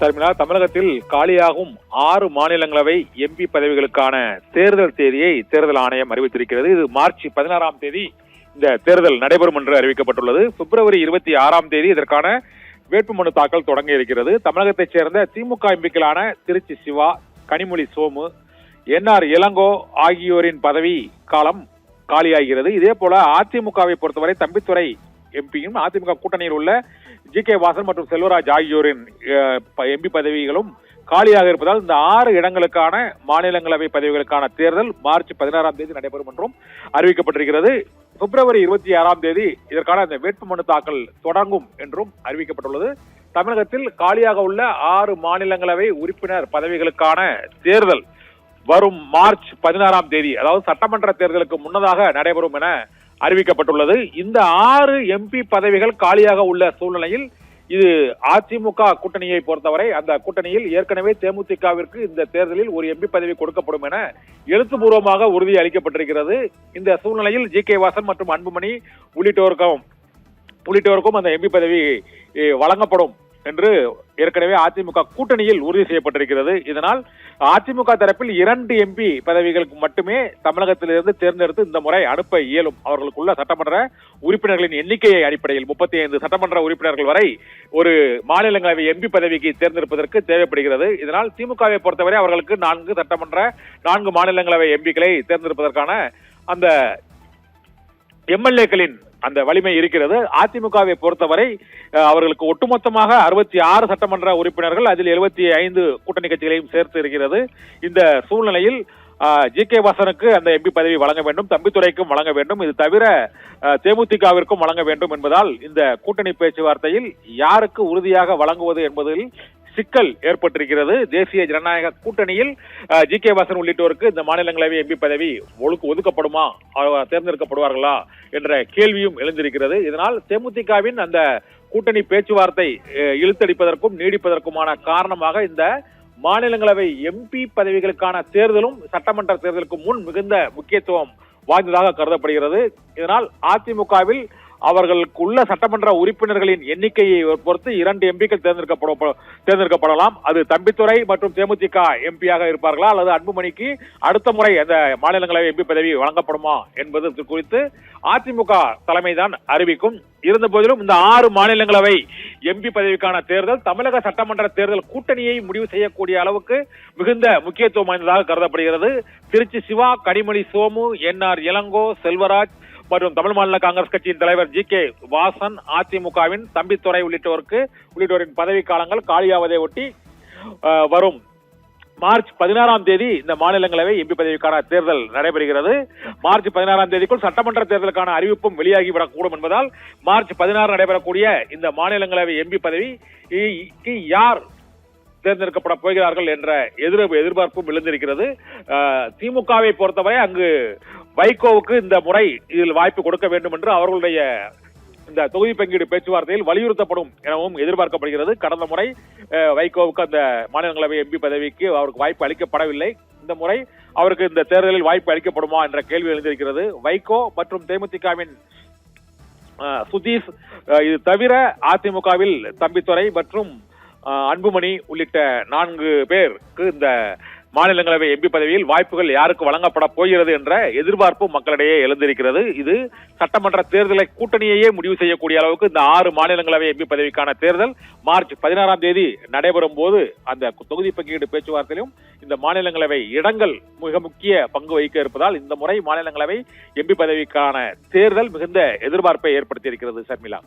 சர்மிளா, தமிழகத்தில் காலியாகும் 6 மாநிலங்களவை எம்பி பதவிகளுக்கான தேர்தல் தேதியை தேர்தல் ஆணையம் அறிவித்திருக்கிறது. இது மார்ச் 16ஆம் தேதி இந்த தேர்தல் நடைபெறும் என்று அறிவிக்கப்பட்டுள்ளது. பிப்ரவரி 26ஆம் தேதி இதற்கான வேட்புமனு தாக்கல் தொடங்க இருக்கிறது. தமிழகத்தைச் சேர்ந்த திமுக எம்பிக்களான திருச்சி சிவா, கனிமொழி சோமு, என்ஆர் இளங்கோ ஆகியோரின் பதவி காலம் காலியாகிறது. இதே போல அதிமுகவை பொறுத்தவரை தம்பித்துரை எம்பியும் அதிமுக கூட்டணியில் உள்ள ஜி.கே. வாசன் மற்றும் செல்வராஜ் ஆகியோரின் எம்பி பதவிகளும் காலியாக இருப்பதால் இந்த 6 இடங்களுக்கான மாநிலங்களவை பதவிகளுக்கான தேர்தல் மார்ச் 16ஆம் தேதி நடைபெறும் என்றும் அறிவிக்கப்பட்டிருக்கிறது. பிப்ரவரி 26ஆம் தேதி இதற்கான அந்த வேட்புமனு தாக்கல் தொடங்கும் என்றும் அறிவிக்கப்பட்டுள்ளது. தமிழகத்தில் காலியாக உள்ள 6 மாநிலங்களவை உறுப்பினர் பதவிகளுக்கான தேர்தல் வரும் மார்ச் 16ஆம் தேதி, அதாவது சட்டமன்ற தேர்தலுக்கு முன்னதாக நடைபெறும் என அறிவிக்கப்பட்டுள்ளது. இந்த 6 எம்பி பதவிகள் காலியாக உள்ள சூழ்நிலையில் இது அதிமுக கூட்டணியை பொறுத்தவரை அந்த கூட்டணியில் ஏற்கனவே தேமுதிகவிற்கு இந்த தேர்தலில் ஒரு எம்பி பதவி கொடுக்கப்படும் என எழுத்துப்பூர்வமாக உறுதி அளிக்கப்பட்டிருக்கிறது. இந்த சூழ்நிலையில் ஜி.கே. வாசன் மற்றும் அன்புமணி உள்ளிட்டோருக்கும் அந்த எம்பி பதவி வழங்கப்படும் என்று ஏற்கனவே அதிமுக கூட்டணியில் உறுதி செய்யப்பட்டிருக்கிறது. இதனால் அதிமுக தரப்பில் 2 எம்பி பதவிகளுக்கு மட்டுமே தமிழகத்திலிருந்து தேர்ந்தெடுத்து இந்த முறை அனுப்ப இயலும். அவர்களுக்குள்ள சட்டமன்ற உறுப்பினர்களின் எண்ணிக்கையை அடிப்படையில் 35 சட்டமன்ற உறுப்பினர்கள் வரை ஒரு மாநிலங்களவை எம்பி பதவிக்கு தேர்ந்தெடுப்பதற்கு தேவைப்படுகிறது. இதனால் திமுகவை பொறுத்தவரை அவர்களுக்கு 4 மாநிலங்களவை எம்பிக்களை தேர்ந்தெடுப்பதற்கான அந்த எம்எல்ஏக்களின் அந்த வலிமை இருக்கிறது. அதிமுகவை பொறுத்தவரை அவர்களுக்கு ஒட்டுமொத்தமாக 66 சட்டமன்ற உறுப்பினர்கள், அதில் 75 கூட்டணி கட்சிகளையும் சேர்த்து இருக்கிறது. இந்த சூழ்நிலையில் ஜி.கே. வாசனுக்கு அந்த எம்பி பதவி வழங்க வேண்டும், தம்பித்துரைக்கும் வழங்க வேண்டும், இது தவிர தேமுதிகவிற்கும் வழங்க வேண்டும் என்பதால் இந்த கூட்டணி பேச்சுவார்த்தையில் யாருக்கு உறுதியாக வழங்குவது என்பதில் சிக்கல் ஏற்பட்டிருக்கிறது. தேசிய ஜனநாயக கூட்டணியில் ஜி.கே. வாசன் உள்ளிட்டோருக்கு இந்த மாநிலங்களவை எம்பி பதவி ஒதுக்கப்படுமா, தேர்ந்தெடுக்கப்படுவார்களா என்ற கேள்வியும் எழுந்திருக்கிறது. இதனால் தேமுதிகவின் அந்த கூட்டணி பேச்சுவார்த்தை இழுத்தடிப்பதற்கும் நீடிப்பதற்குமான காரணமாக இந்த மாநிலங்களவை எம்பி பதவிகளுக்கான தேர்தலும் சட்டமன்ற தேர்தலுக்கு முன் மிகுந்த முக்கியத்துவம் வாய்ந்ததாக கருதப்படுகிறது. இதனால் அதிமுகவில் அவர்களுக்குள்ள சட்டமன்ற உறுப்பினர்களின் எண்ணிக்கையை பொறுத்து 2 எம்பிக்கள் தேர்ந்தெடுக்கப்படலாம். அது தம்பித்துரை மற்றும் தேமுதிக எம்பியாக இருப்பார்களா அல்லது அன்புமணிக்கு அடுத்த முறை அந்த மாநிலங்களவை எம்பி பதவி வழங்கப்படுமா என்பது குறித்து அதிமுக தலைமைதான் அறிவிக்கும். இருந்த போதிலும் இந்த 6 மாநிலங்களவை எம்பி பதவிக்கான தேர்தல் தமிழக சட்டமன்ற தேர்தல் கூட்டணியை முடிவு செய்யக்கூடிய அளவுக்கு மிகுந்த முக்கியத்துவம் வாய்ந்ததாக கருதப்படுகிறது. திருச்சி சிவா, கனிமொழி சோமு, என்ஆர் இளங்கோ, செல்வராஜ் மற்றும் தமிழ் மாநில காங்கிரஸ் கட்சியின் தலைவர் ஜி.கே. வாசன், அதிமுகவின் தம்பித்துரை உள்ளிட்டோரின் பதவி காலங்கள் காலியாவதை ஒட்டி வரும் மார்ச் 16ஆம் தேதி இந்த மாநிலங்களவை எம்பி பதவிக்கான தேர்தல் நடைபெறுகிறது. மார்ச் 16ஆம் தேதிக்குள் சட்டமன்ற தேர்தலுக்கான அறிவிப்பும் வெளியாகிவிடக்கூடும் என்பதால் மார்ச் 16 நடைபெறக்கூடிய இந்த மாநிலங்களவை எம்பி பதவிக்கு யார் தேர்ந்தெடுக்கப்பட போகிறார்கள் என்ற எதிர்பார்ப்பும் எழுந்திருக்கிறது. திமுகவை பொறுத்தவரை அங்கு வைகோவுக்கு இந்த முறை இதில் வாய்ப்பு கொடுக்க வேண்டும் என்று அவர்களுடைய இந்த தொகுதி பங்கீடு பேச்சுவார்த்தையில் வலியுறுத்தப்படும் எனவும் எதிர்பார்க்கப்படுகிறது. கடந்த முறை வைகோவுக்கு அந்த மாநிலங்களவை எம்பி பதவிக்கு அவருக்கு வாய்ப்பு அளிக்கப்படவில்லை. இந்த முறை அவருக்கு இந்த தேர்தலில் வாய்ப்பு அளிக்கப்படுமா என்ற கேள்வி எழுந்திருக்கிறது. வைகோ மற்றும் தேமுதிகவின் சுதீஷ், இது தவிர அதிமுகவில் தம்பித்துரை மற்றும் அன்புமணி உள்ளிட்ட 4 பேருக்கு இந்த மாநிலங்களவை எம்பி பதவியில் வாய்ப்புகள் யாருக்கு வழங்கப்பட போகிறது என்ற எதிர்பார்ப்பு மக்களிடையே எழுந்திருக்கிறது. இது சட்டமன்ற தேர்தலை கூட்டணியையே முடிவு செய்யக்கூடிய அளவுக்கு இந்த 6 மாநிலங்களவை எம்பி பதவிக்கான தேர்தல் மார்ச் 16ஆம் தேதி நடைபெறும் போது அந்த தொகுதி பங்கீடு பேச்சுவார்த்தையிலும் இந்த மாநிலங்களவை இடங்கள் மிக முக்கிய பங்கு வகிக்க இருப்பதால் இந்த முறை மாநிலங்களவை எம்பி பதவிக்கான தேர்தல் மிகுந்த எதிர்பார்ப்பை ஏற்படுத்தி இருக்கிறது. சர்மிளா.